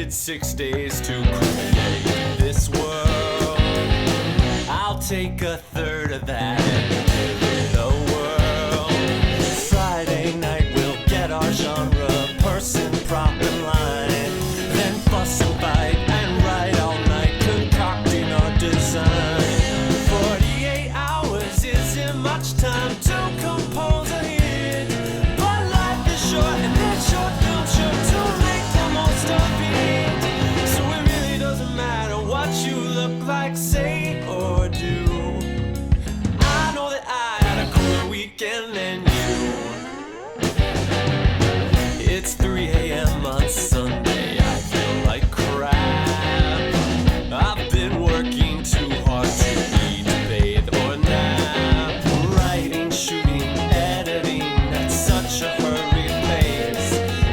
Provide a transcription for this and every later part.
needed 6 days to create this world. I'll take a third of that and give it a whirl. Friday night we'll get our genre, person, prop, and line. Then fuss and fight and write all night, concocting our design. 48 hours isn't much time to compose a hit, but life is short and it's short film sure to make the most of it. So it really doesn't matter what you look like, say or do. I know that I had a cooler weekend than you. It's 3 a.m. on Sunday, I feel like crap. I've been working too hard to eat, bathe, or nap. Writing, shooting, editing at such a hurried pace.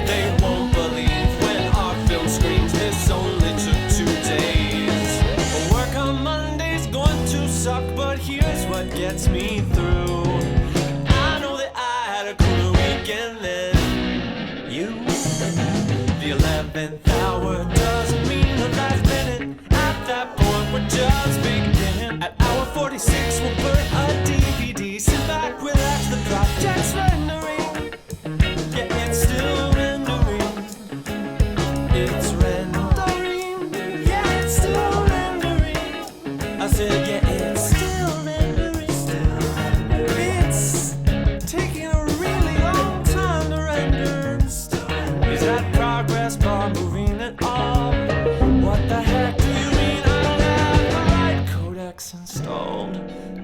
They won't believe when our film screens this only took 2 days. Work on Monday's going to suck, but here's what gets me through. I know that I had a cooler weekend than you. The 11th hour doesn't mean the last minute. At that point we're just beginning. At hour 46 we'll burn a DVD. Sit back, relax, the clock just rendering. Yeah, it's still rendering. It's rendering. Yeah, it's still rendering. I said, yeah, it's still rendering. It's taking a really long time to render. Is that progress bar moving at all? What the heck do you mean I don't have the right codecs installed?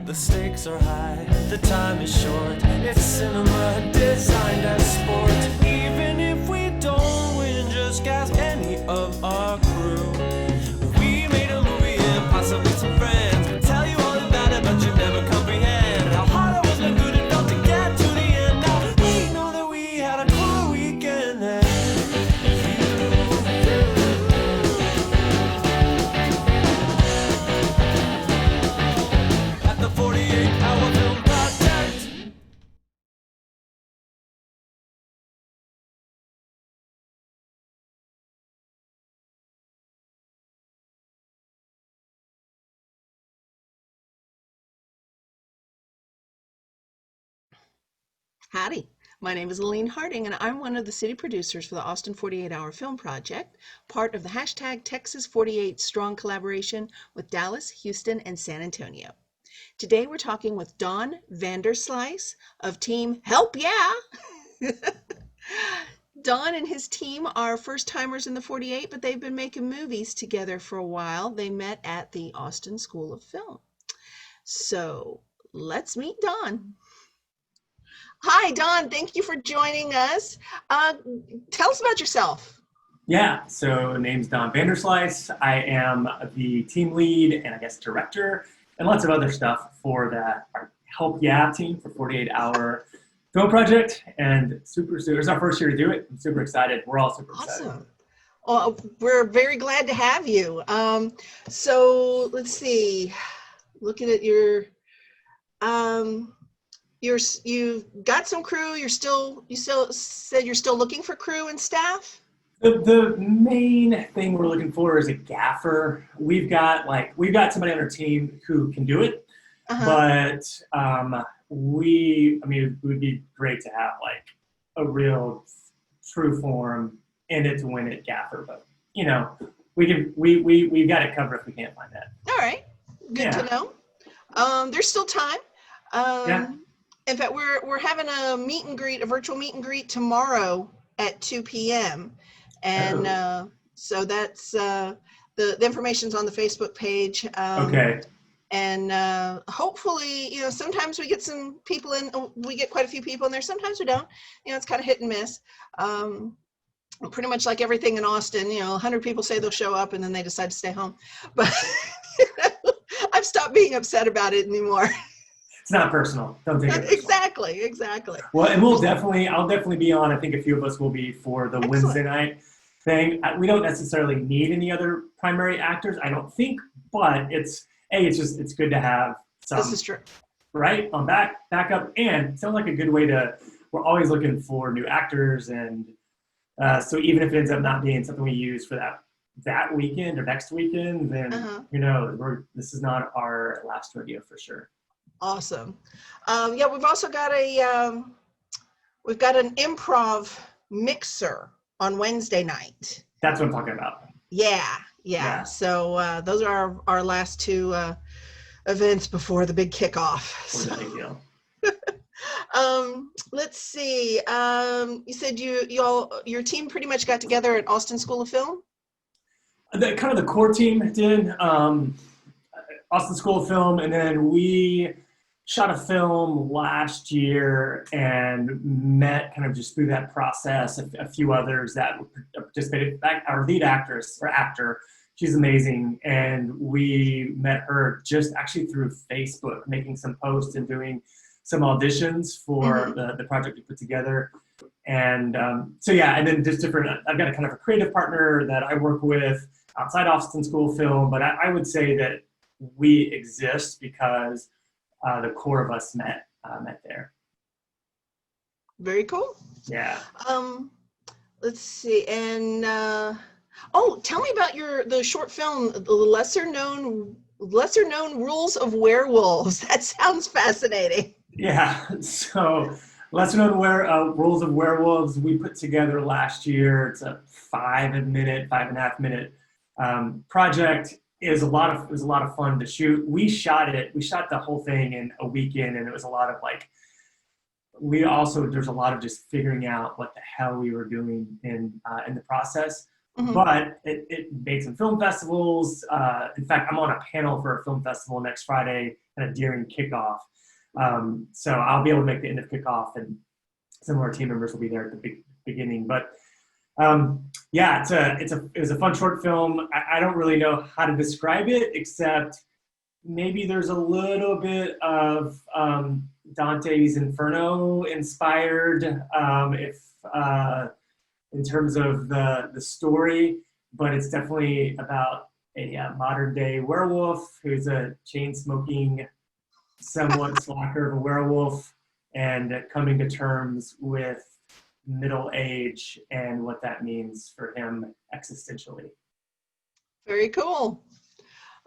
The stakes are high, the time is short. It's cinema designed as sport. Even if we don't win, just cast any of our crew. We made a movie and possibly some friends could tell you all about it, but you never comprehend how hard it was, how good it felt to get to the end. Now we know that we had a cool weekend then. At the 48-hour film project. Howdy, my name is Aline Harding, and I'm one of the city producers for the Austin 48-Hour Film Project, part of the hashtag Texas 48 strong collaboration with Dallas, Houston, and San Antonio. Today we're talking with Don Vanderslice of Team Help Yeah! Don and his team are first-timers in the 48, but they've been making movies together for a while. They met at the Austin School of Film. So let's meet Don. Hi, Don. Thank you for joining us. Tell us about yourself. Yeah, so name's Don Vanderslice. I am the team lead and I guess director and lots of other stuff for our Help Yeah team for 48-Hour Film Project. And it's our first year to do it. I'm super excited. We're all super excited. Awesome. Well, we're very glad to have you. So let's see. Looking at you've got some crew. You still said you're still looking for crew and staff? The main thing we're looking for is a gaffer. We've got somebody on our team who can do it, but it would be great to have like a real true form in it to win it gaffer. But we've got it covered if we can't find that. All right, good to know. There's still time. Yeah. In fact, we're having a virtual meet and greet tomorrow at 2 p.m. And so that's the information's on the Facebook page. Okay. And hopefully, sometimes we get some people in. We get quite a few people in there. Sometimes we don't. It's kind of hit and miss. Pretty much like everything in Austin. 100 people say they'll show up and then they decide to stay home. But I've stopped being upset about it anymore. It's not personal. Don't take it personal. Exactly. Well, and I'll definitely be on. I think a few of us will be for the Excellent. Wednesday night thing. We don't necessarily need any other primary actors, I don't think, but it's good to have some. This is true. Right? On backup, and it sounds like a good way we're always looking for new actors, and so even if it ends up not being something we use for that that weekend or next weekend, then who knows? This is not our last rodeo for sure. Awesome. Yeah, we've also got an improv mixer on Wednesday night. That's what I'm talking about. Yeah. So those are our last two events before the big kickoff. So. The big deal. Let's see. You said your team pretty much got together at Austin School of Film? The core team did. Austin School of Film, and then we shot a film last year and met kind of just through that process a few others that participated. In fact, our lead actor, she's amazing, and we met her just actually through Facebook, making some posts and doing some auditions for the project we put together. And so yeah, and then just different, I've got a kind of a creative partner that I work with outside Austin School of Film, but I would say that we exist because the core of us met there. Very cool. Yeah. Let's see, and tell me about the short film, the lesser known rules of werewolves. That sounds fascinating. Yeah. So lesser known rules of werewolves we put together last year. It's a 5.5 minute project. It was a lot of fun to shoot. We shot the whole thing in a weekend, and it was a lot of there's a lot of just figuring out what the hell we were doing in the process. But it made some film festivals. In fact, I'm on a panel for a film festival next Friday kind of during Kickoff. So I'll be able to make the end of Kickoff, and some of our team members will be there at the beginning. But yeah, it was a fun short film. I don't really know how to describe it, except maybe there's a little bit of Dante's Inferno inspired, in terms of the story, but it's definitely about a modern day werewolf who's a chain smoking, somewhat slacker of a werewolf, and coming to terms with middle age and what that means for him existentially. Very cool.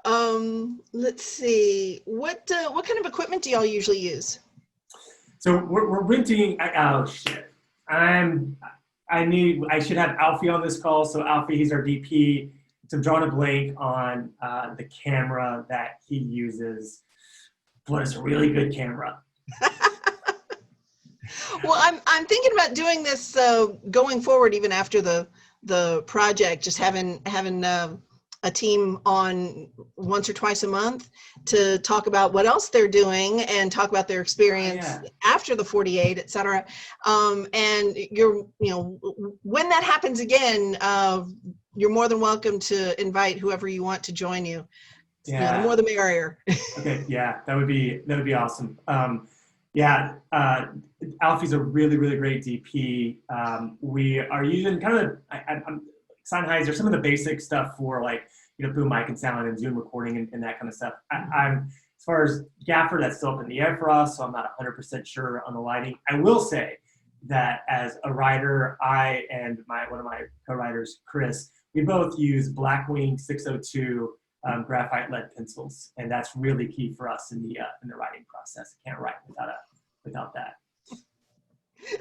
Let's see. What kind of equipment do y'all usually use? So we're renting. Oh shit! I should have Alfie on this call. So Alfie, he's our DP. So I'm drawing a blank on the camera that he uses, but it's a really good camera. Well, I'm thinking about doing this going forward, even after the project, just having a team on once or twice a month to talk about what else they're doing and talk about their experience after the 48, et cetera. And when that happens again, you're more than welcome to invite whoever you want to join you. Yeah. The more the merrier. Okay. Yeah, that would be awesome. Alfie's a really, really great DP. We are using kind of Sennheiser, some of the basic stuff for boom mic and sound and Zoom recording and that kind of stuff. I'm as far as gaffer, that's still up in the air for us, so I'm not 100% sure on the lighting. I will say that as a writer, I and one of my co-writers, Chris, we both use Blackwing 602 graphite lead pencils, and that's really key for us in the writing process. I can't write without that.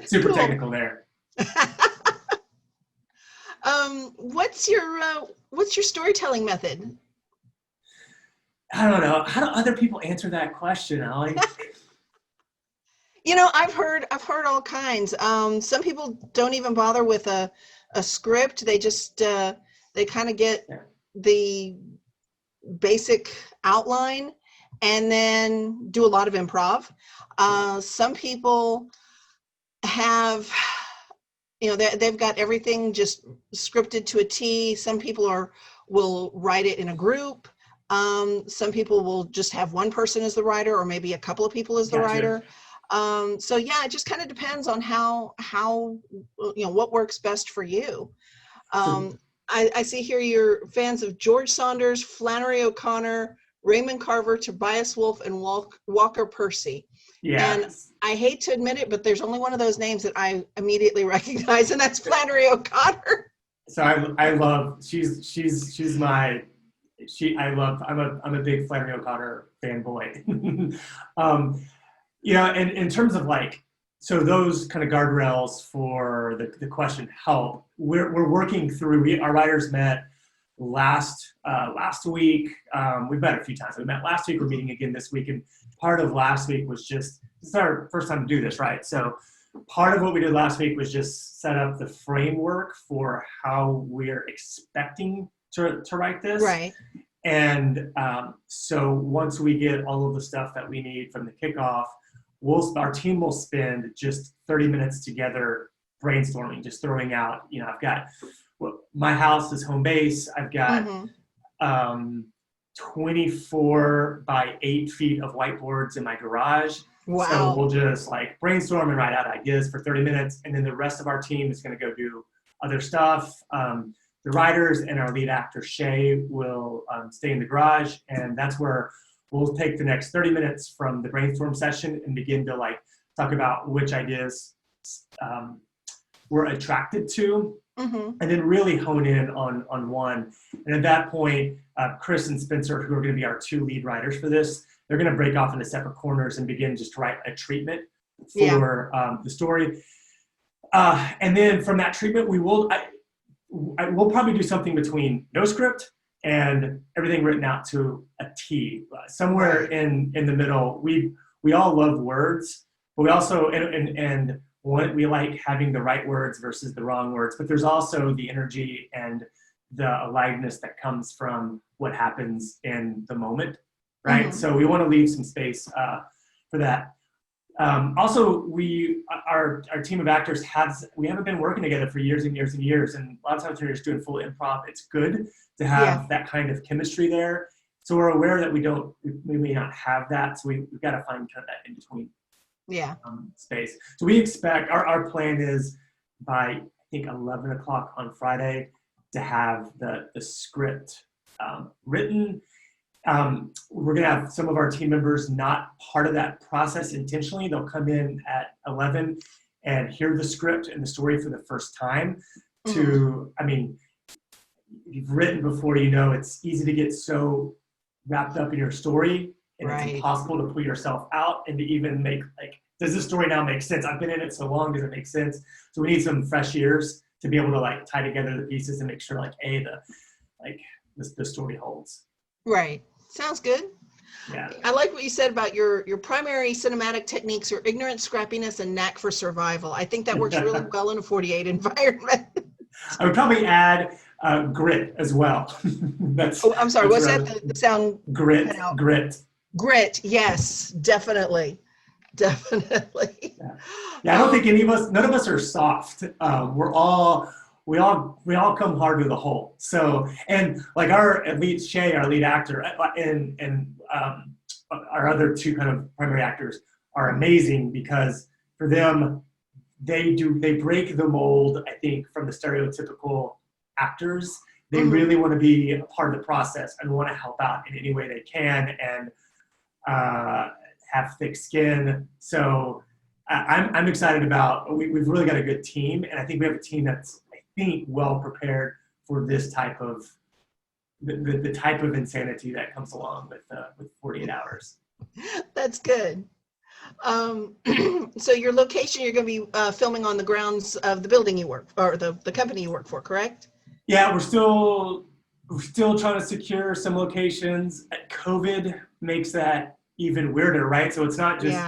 Super technical there. What's your storytelling method? I don't know. How do other people answer that question, Allie? I've heard all kinds. Some people don't even bother with a script. They just they kind of get the basic outline and then do a lot of improv. Some people have, they've got everything just scripted to a T. Some people will write it in a group. Some people will just have one person as the writer, or maybe a couple of people as the writer. So yeah, it just kind of depends on how what works best for you. I see here you're fans of George Saunders, Flannery O'Connor, Raymond Carver, Tobias Wolff, and Walker Percy. Yeah. And I hate to admit it, but there's only one of those names that I immediately recognize, and that's Flannery O'Connor. So I love, she's my, I'm a big Flannery O'Connor fanboy. You know, and in terms of like, so those kind of guardrails for the question help, we're working through, our writers met last week. We've met a few times. We met last week, we're meeting again this week. And part of last week was just, this is our first time to do this, right? So part of what we did last week was just set up the framework for how we're expecting to write this. Right. And so once we get all of the stuff that we need from the kickoff, our team will spend just 30 minutes together brainstorming, just throwing out, you know, I've got, my house is home base. I've got 24 by 8 feet of whiteboards in my garage. Wow. So we'll just like brainstorm and write out ideas for 30 minutes. And then the rest of our team is going to go do other stuff. The writers and our lead actor, Shay, will stay in the garage. And that's where we'll take the next 30 minutes from the brainstorm session and begin to like talk about which ideas we're attracted to. And then really hone in on one. And at that point, Chris and Spencer, who are going to be our 2 lead writers for this, they're going to break off into separate corners and begin just to write a treatment for the story. And then from that treatment, we'll probably do something between no script and everything written out to a T. Somewhere in the middle, we all love words, but we also, and we like having the right words versus the wrong words, but there's also the energy and the aliveness that comes from what happens in the moment, right? So we want to leave some space for that. Also, our team of actors we haven't been working together for years and years and years, and a lot of times when you're just doing full improv, it's good to have that kind of chemistry there. So we're aware that we may not have that, so we've got to find kind of that in between. Space. So we expect, our plan is by, I think, 11 o'clock on Friday to have the script written. We're going to have some of our team members not part of that process intentionally. They'll come in at 11 and hear the script and the story for the first time. I mean, if you've written before, you know it's easy to get so wrapped up in your story, and it's impossible to pull yourself out and to even make, like, does this story now make sense? I've been in it so long, does it make sense? So we need some fresh ears to be able to like tie together the pieces and make sure like the story holds. Right. Sounds good. Yeah. I like what you said about your primary cinematic techniques are ignorance, scrappiness, and knack for survival. I think that works really well in a 48 environment. I would probably add grit as well. I'm sorry. What's that? The sound? Grit. Grit. Yes, definitely. Definitely. Yeah, I don't think none of us are soft. We all come hard to the hole. So, and like Shay, our lead actor, and our other 2 kind of primary actors are amazing because for them, they break the mold, I think, from the stereotypical actors. They really want to be a part of the process and want to help out in any way they can and have thick skin. So I'm excited about, we've really got a good team, and I think we have a team that's, I think, well prepared for this type of, the type of insanity that comes along with 48 hours. That's good. So your location, you're going to be filming on the grounds of the building you work, or the company you work for, correct? Yeah, we're still trying to secure some locations. COVID makes that even weirder, right? So it's not just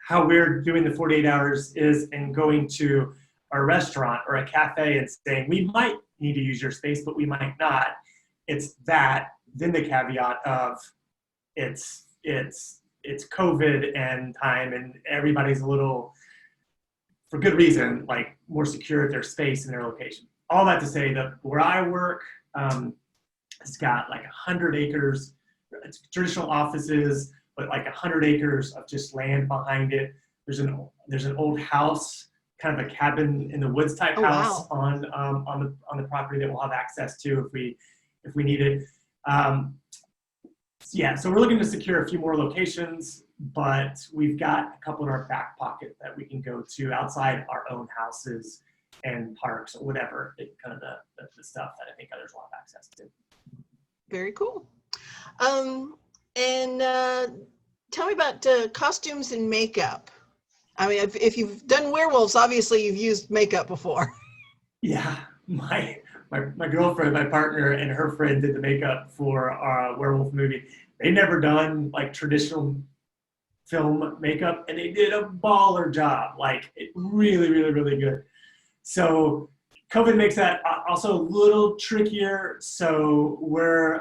how we're doing the 48 hours is in going to a restaurant or a cafe and saying, we might need to use your space, but we might not. It's that, then the caveat of it's COVID and time, and everybody's a little, for good reason, like more secure at their space and their location. All that to say that where I work, it's got like 100 acres. It's traditional offices, but like 100 acres of just land behind it. There's an old house, kind of a cabin in the woods type house on the property that we'll have access to if we need it. So we're looking to secure a few more locations, but we've got a couple in our back pocket that we can go to outside our own houses and parks or whatever, kind of the stuff that I think others will have access to. Very cool. And tell me about costumes and makeup. I mean, if you've done werewolves, obviously you've used makeup before. Yeah, my girlfriend, my partner, and her friend did the makeup for our werewolf movie. They'd never done like traditional film makeup, and they did a baller job. Like, it really, really, really good. So COVID makes that also a little trickier. So we're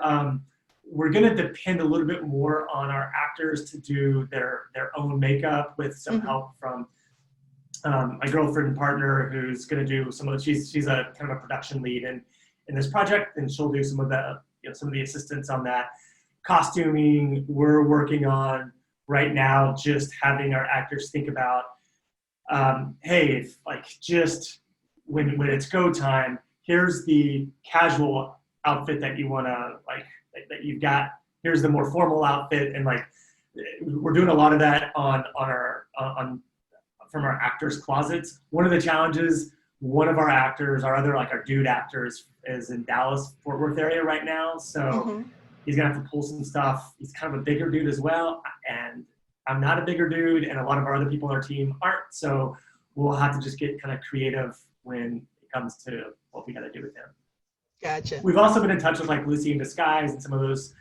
going to depend a little bit more on our actors to do their own makeup with some help from my girlfriend and partner, who's going to do some of she's a kind of a production lead in this project, and she'll do some of the assistance on that. Costuming, we're working on right now, just having our actors think about, hey, if, like, just when it's go time, here's the casual outfit that you want to, like, that you've got. Here's the more formal outfit, and like we're doing a lot of that on from our actors' closets. One of the challenges, one of our actors, our dude actors, is in Dallas, Fort Worth area right now. So he's gonna have to pull some stuff. He's kind of a bigger dude as well, and I'm not a bigger dude, and a lot of our other people on our team aren't. So we'll have to just get kind of creative when it comes to what we got to do with him. Gotcha. We've also been in touch with like Lucy in Disguise and some of those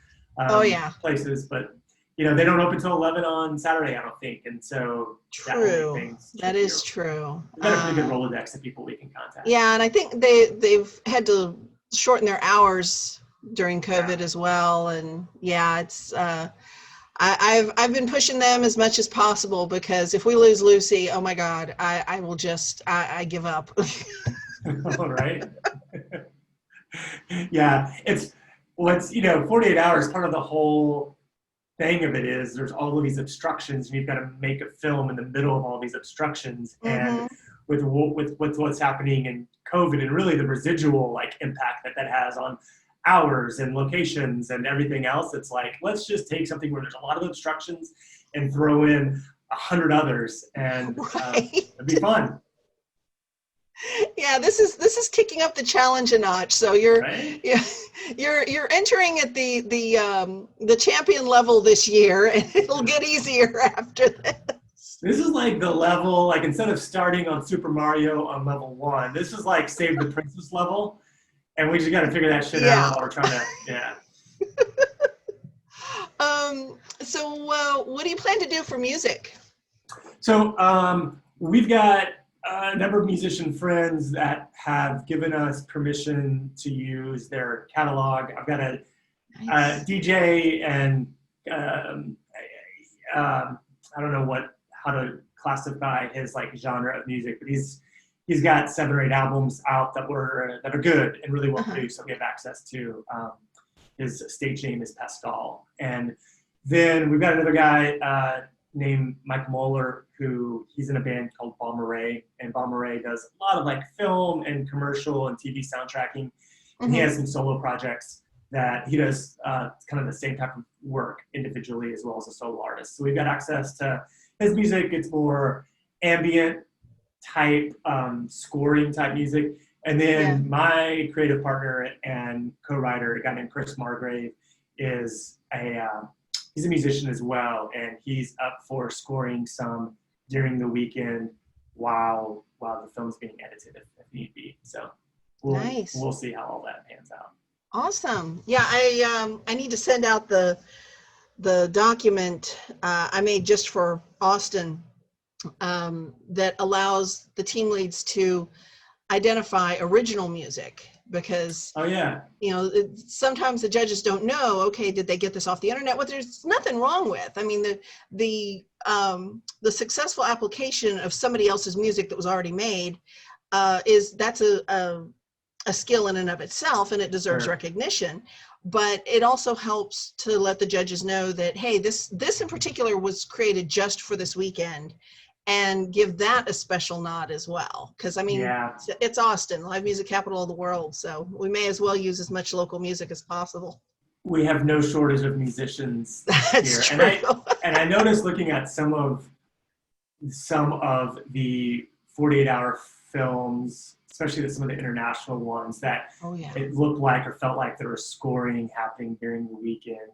places, but they don't open till 11 on Saturday, I don't think, and so true. That is true. We've got a pretty good Rolodex of people we can contact. Yeah, and I think they've had to shorten their hours during COVID as well, and it's I've been pushing them as much as possible, because if we lose Lucy, oh my God, I will just I give up. All right. Yeah, it's 48 hours. Part of the whole thing of it is there's all of these obstructions, and you've got to make a film in the middle of all these obstructions. And with what's happening in COVID, and really the residual like impact that has on hours and locations and everything else, it's like, let's just take something where there's a lot of obstructions and throw in 100 others, and it'd be fun. Yeah, this is kicking up the challenge a notch. So you're entering at the champion level this year, and it'll get easier after this. This is like the level, like, instead of starting on Super Mario on level 1, this is like Save the Princess level, and we just got to figure that shit out while we're trying to So what do you plan to do for music? So we've got a number of musician friends that have given us permission to use their catalog. I've got a DJ, and I don't know how to classify his like genre of music, but he's got 7 or 8 albums out that are good and really well produced. So we have access to his stage name is Pascal, and then we've got another guy named Mike Moeller, who he's in a band called Bomberay, and Bomberay does a lot of like film and commercial and TV soundtracking. And he has some solo projects that he does kind of the same type of work individually as well as a solo artist. So we've got access to his music. It's more ambient type, scoring type music. And then my creative partner and co-writer, a guy named Chris Margrave, is he's a musician as well, and he's up for scoring some during the weekend while the film's being edited if need be. So we'll see how all that pans out. Awesome. Yeah, I need to send out the document I made just for Austin that allows the team leads to identify original music, because sometimes the judges don't know, okay, did they get this off the internet? What there's nothing wrong with. I mean, the successful application of somebody else's music that was already made that's a skill in and of itself, and it deserves recognition. But it also helps to let the judges know that, hey, this in particular was created just for this weekend, and give that a special nod as well. Because I mean, it's Austin, live music capital of the world, so we may as well use as much local music as possible. We have no shortage of musicians That's here. True. And I noticed looking at some of the 48-hour films, especially some of the international ones that Oh yeah. it looked like or felt like there was scoring happening during the weekend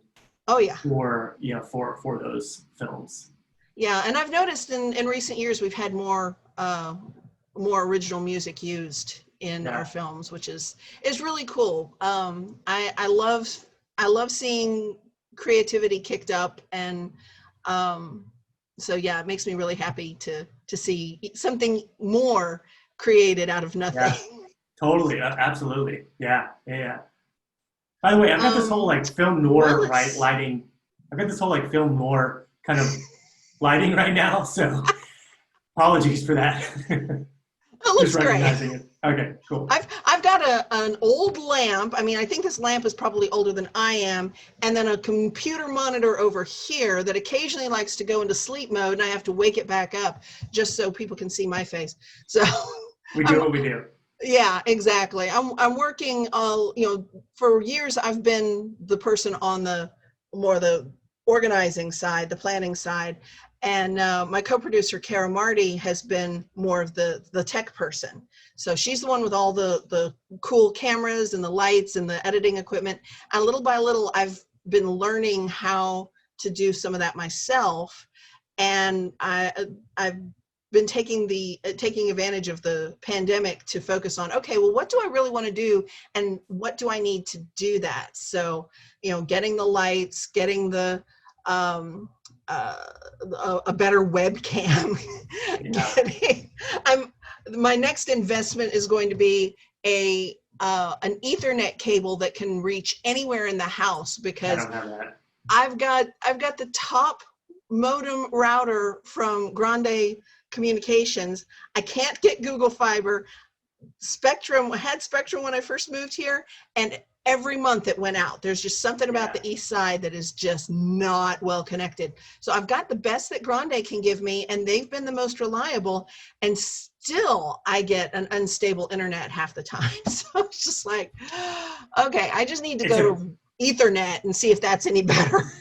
Oh yeah. for, for those films. Yeah, and I've noticed in recent years we've had more original music used in our films, which is really cool. I love seeing creativity kicked up, and so yeah, it makes me really happy to see something more created out of nothing. Yeah, totally, absolutely, yeah. By the way, I've got this whole like film noir lighting. I've got this whole like film noir kind of lighting right now, so apologies for that. It looks Just recognizing great. it. Okay, cool. I've got an old lamp. I mean, I think this lamp is probably older than I am, and then a computer monitor over here that occasionally likes to go into sleep mode, and I have to wake it back up just so people can see my face. So we do what we do. Yeah, exactly. I'm working for years I've been the person on the organizing side, the planning side, and my co-producer Kara Marty has been more of the tech person. So she's the one with all the cool cameras and the lights and the editing equipment. And little by little, I've been learning how to do some of that myself, and I've been taking advantage of the pandemic to focus on, okay, well, what do I really want to do, and what do I need to do that? So, getting the lights, getting the a better webcam. My next investment is going to be an Ethernet cable that can reach anywhere in the house, because I don't have that. I've got the top modem router from Grande Communications. I can't get Google Fiber. Spectrum, I had Spectrum when I first moved here, and every month it went out. There's just something about the east side that is just not well connected. So I've got the best that Grande can give me, and they've been the most reliable, and still I get an unstable internet half the time. So it's just like, okay, I just need to go to Ethernet and see if that's any better.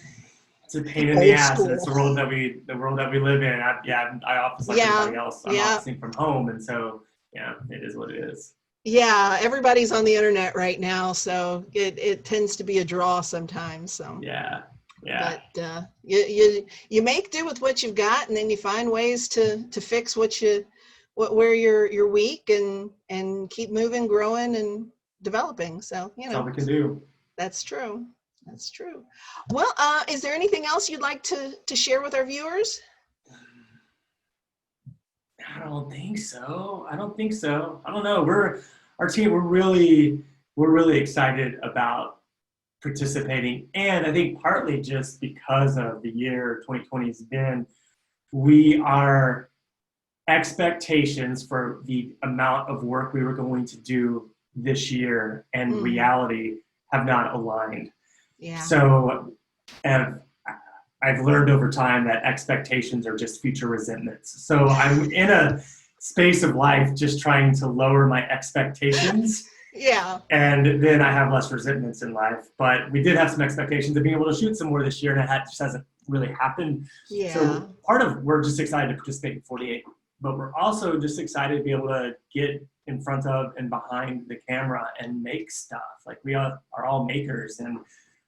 It's a pain in the ass, and it's the world that we live in. I office like everybody else. I'm officing from home, and so it is what it is. Yeah, everybody's on the internet right now, so it tends to be a draw sometimes. So yeah. But you make do with what you've got, and then you find ways to fix where you're weak, and keep moving, growing, and developing. So that's all we can do. That's true. That's true. Well, is there anything else you'd like to share with our viewers? I don't think so. I don't know. Our team, we're really excited about participating. And I think partly just because of the year 2020 has been, our expectations for the amount of work we were going to do this year and reality have not aligned. Yeah. So I've learned over time that expectations are just future resentments. So I'm in a space of life just trying to lower my expectations. Yeah. And then I have less resentments in life. But we did have some expectations of being able to shoot some more this year, and it just hasn't really happened. Yeah. So we're just excited to participate in 48, but we're also just excited to be able to get in front of and behind the camera and make stuff. Like we are all makers, and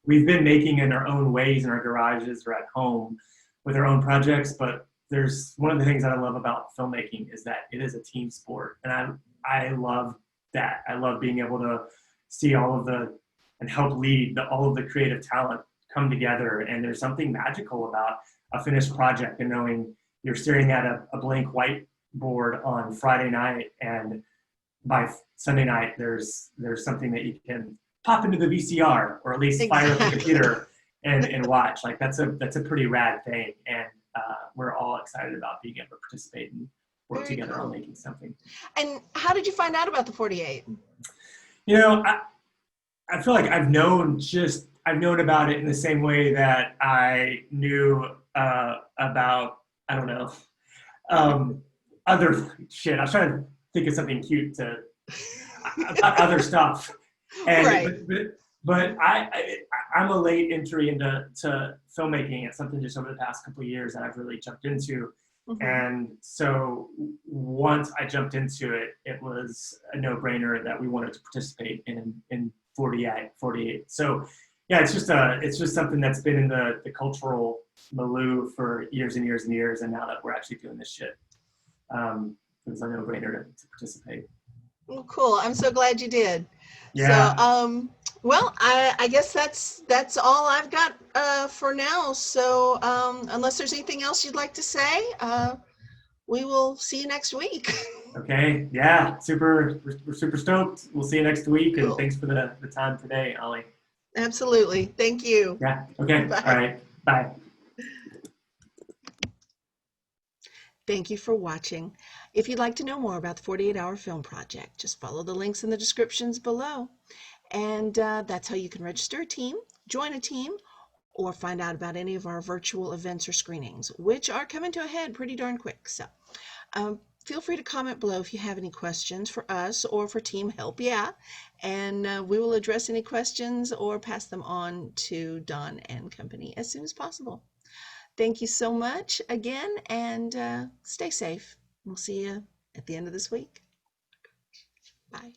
we've been making in our own ways in our garages or at home with our own projects. But there's one of the things that I love about filmmaking is that it is a team sport. And I love that. I love being able to see and help lead all of the creative talent come together. And there's something magical about a finished project and knowing you're staring at a blank whiteboard on Friday night, and by Sunday night, there's something that you can pop into the VCR, or at least fire up the computer and watch. Like that's a pretty rad thing, and we're all excited about being able to participate and work together on making something. And how did you find out about the 48? I feel like I've known about it in the same way that I knew about, I don't know, other shit. I was trying to think of something cute about other stuff. And, right. But I'm a late entry into filmmaking. It's something just over the past couple of years that I've really jumped into. And so once I jumped into it, it was a no-brainer that we wanted to participate in 48. So yeah, it's just something that's been in the cultural milieu for years and years and years, and now that we're actually doing this shit, it was a no-brainer to participate. Well, cool. I'm so glad you did. Yeah. So, well, I guess that's all I've got for now. So, unless there's anything else you'd like to say, we will see you next week. Okay. Yeah. We're super stoked. We'll see you next week, Cool. and thanks for the time today, Ollie. Absolutely. Thank you. Yeah. Okay. Bye. All right. Bye. Thank you for watching. If you'd like to know more about the 48-Hour Film Project, just follow the links in the descriptions below. And that's how you can register a team, join a team, or find out about any of our virtual events or screenings, which are coming to a head pretty darn quick. So feel free to comment below if you have any questions for us or for Team Help Yeah, and we will address any questions or pass them on to Don and company as soon as possible. Thank you so much again, and stay safe. We'll see you at the end of this week. Bye.